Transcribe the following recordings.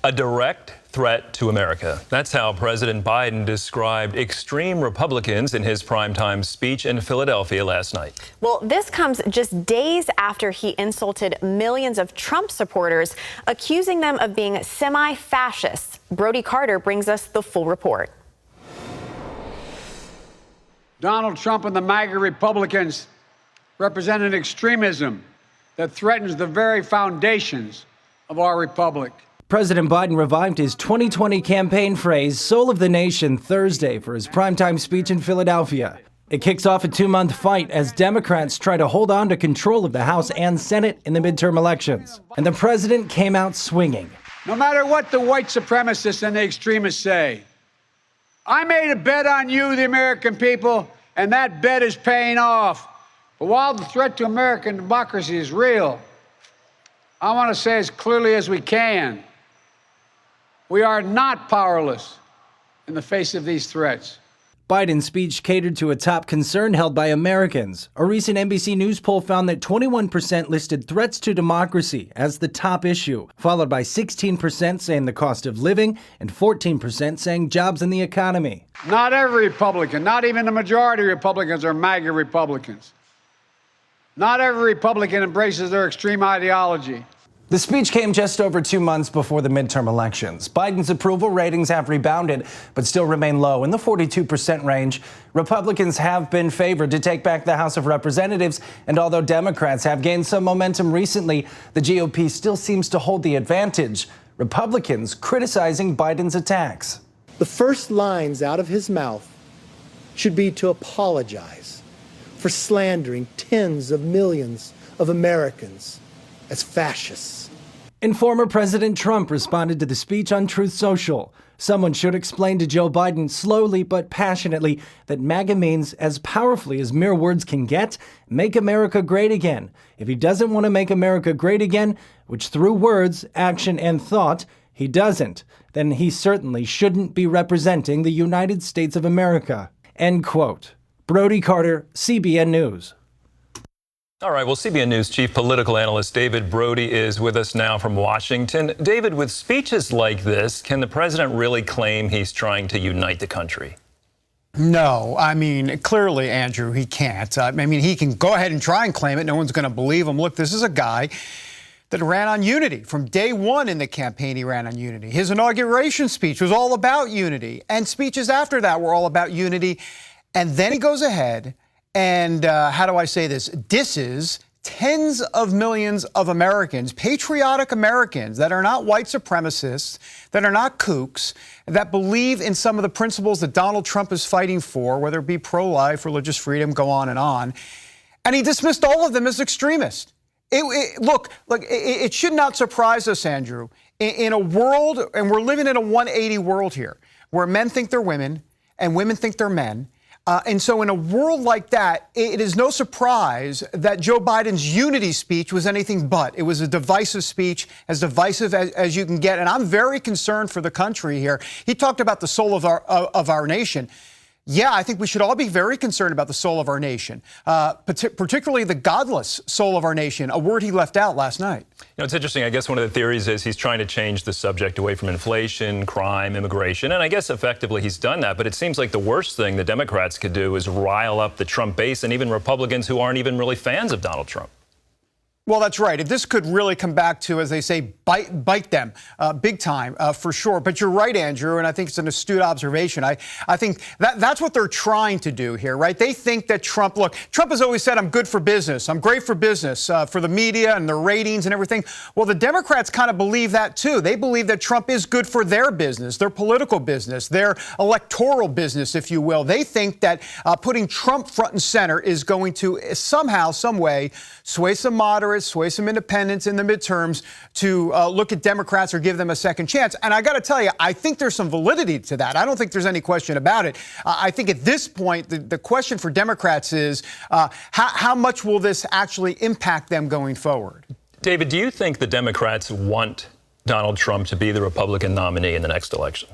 A direct threat to America. That's how President Biden described extreme Republicans in his primetime speech in Philadelphia last night. Well, this comes just days after he insulted millions of Trump supporters, accusing them of being semi-fascists. Brody Carter brings us the full report. Donald Trump and the MAGA Republicans represent an extremism that threatens the very foundations of our republic. President Biden revived his 2020 campaign phrase, soul of the nation, Thursday for his primetime speech in Philadelphia. It kicks off a 2-month fight as Democrats try to hold on to control of the House and Senate in the midterm elections. And the president came out swinging. No matter what the white supremacists and the extremists say, I made a bet on you, the American people, and that bet is paying off. But while the threat to American democracy is real, I want to say as clearly as we can, we are not powerless in the face of these threats. Biden's speech catered to a top concern held by Americans. A recent NBC News poll found that 21% listed threats to democracy as the top issue, followed by 16% saying the cost of living and 14% saying jobs in the economy. Not every Republican, not even the majority of Republicans are MAGA Republicans. Not every Republican embraces their extreme ideology. The speech came just over 2 months before the midterm elections. Biden's approval ratings have rebounded, but still remain low in the 42% range. Republicans have been favored to take back the House of Representatives, and although Democrats have gained some momentum recently, the GOP still seems to hold the advantage. Republicans criticizing Biden's attacks. The first lines out of his mouth should be to apologize for slandering tens of millions of Americans as fascists. And former President Trump responded to the speech on Truth Social. Someone should explain to Joe Biden slowly but passionately that MAGA means, as powerfully as mere words can get, make America great again. If he doesn't want to make America great again, which through words, action, and thought, he doesn't, then he certainly shouldn't be representing the United States of America. End quote. Brody Carter, CBN News. All right, well, CBN News chief political analyst David Brody is with us now from Washington. David, with speeches like this, can the president really claim he's trying to unite the country? No, I mean, clearly, Andrew, he can't. I mean, he can go ahead and try and claim it. No one's going to believe him. Look, this is a guy that ran on unity. From day one in the campaign, he ran on unity. His inauguration speech was all about unity, and speeches after that were all about unity. And then he goes ahead and, how do I say this, disses tens of millions of Americans, patriotic Americans that are not white supremacists, that are not kooks, that believe in some of the principles that Donald Trump is fighting for, whether it be pro-life, religious freedom, go on. And he dismissed all of them as extremists. Look, it should not surprise us, Andrew, in a world, and we're living in a 180 world here, where men think they're women and women think they're men. And so in a world like that, it is no surprise that Joe Biden's unity speech was anything but. It was a divisive speech, as divisive as you can get. And I'm very concerned for the country here. He talked about the soul of our nation. Yeah, I think we should all be very concerned about the soul of our nation, particularly the godless soul of our nation, a word he left out last night. You know, it's interesting. I guess one of the theories is he's trying to change the subject away from inflation, crime, immigration, and I guess effectively he's done that. But it seems like the worst thing the Democrats could do is rile up the Trump base and even Republicans who aren't even really fans of Donald Trump. Well, that's right. This could really come back to, as they say, bite them big time, for sure. But you're right, Andrew, and I think it's an astute observation. I think that's what they're trying to do here, right? They think that Trump has always said, I'm good for business. I'm great for business, for the media and their ratings and everything. Well, the Democrats kind of believe that, too. They believe that Trump is good for their business, their political business, their electoral business, if you will. They think that putting Trump front and center is going to somehow, some way, sway some moderates, sway some independents in the midterms to look at Democrats or give them a second chance. And I got to tell you, I think there's some validity to that. I don't think there's any question about it. I think at this point, the question for Democrats is how much will this actually impact them going forward? David, do you think the Democrats want Donald Trump to be the Republican nominee in the next election?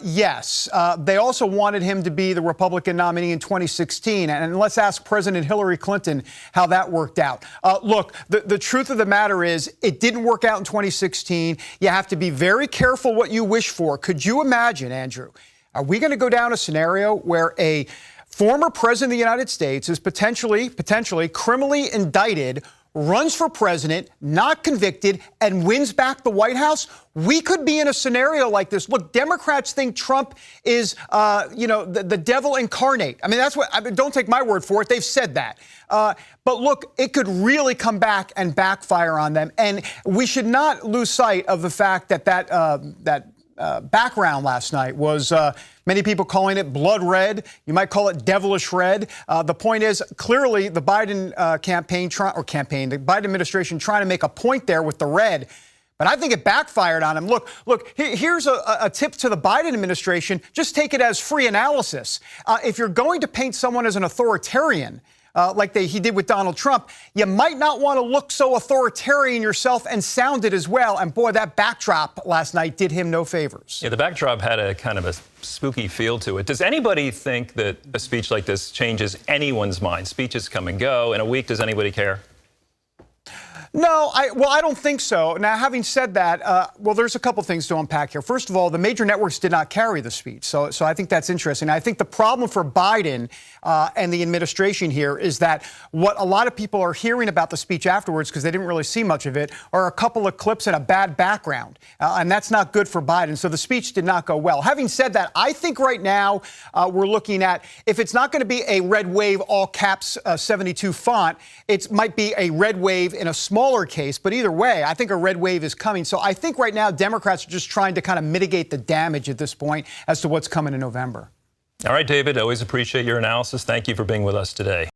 Yes. They also wanted him to be the Republican nominee in 2016. And let's ask President Hillary Clinton how that worked out. Look, the truth of the matter is it didn't work out in 2016. You have to be very careful what you wish for. Could you imagine, Andrew, are we going to go down a scenario where a former president of the United States is potentially criminally indicted, runs for president, not convicted, and wins back the White House? We could be in a scenario like this. Look, Democrats think Trump is, the devil incarnate. I mean, don't take my word for it. They've said that. But look, it could really come back and backfire on them. And we should not lose sight of the fact that background last night was many people calling it blood red. You might call it devilish red. The point is, clearly, the Biden the Biden administration trying to make a point there with the red. But I think it backfired on him. Look, here's a tip to the Biden administration. Just take it as free analysis. If you're going to paint someone as an authoritarian, like he did with Donald Trump, you might not want to look so authoritarian yourself and sound it as well. And boy, that backdrop last night did him no favors. Yeah, the backdrop had a kind of a spooky feel to it. Does anybody think that a speech like this changes anyone's mind? Speeches come and go. In a week, does anybody care? No, I don't think so. Now, having said that, there's a couple things to unpack here. First of all, the major networks did not carry the speech, so I think that's interesting. I think the problem for Biden and the administration here is that what a lot of people are hearing about the speech afterwards, because they didn't really see much of it, are a couple of clips and a bad background, and that's not good for Biden. So the speech did not go well. Having said that, I think right now we're looking at, if it's not going to be a red wave, all caps 72 font, it might be a red wave in a smaller case, but either way, I think a red wave is coming. So I think right now Democrats are just trying to kind of mitigate the damage at this point as to what's coming in November. All right, David, always appreciate your analysis. Thank you for being with us today.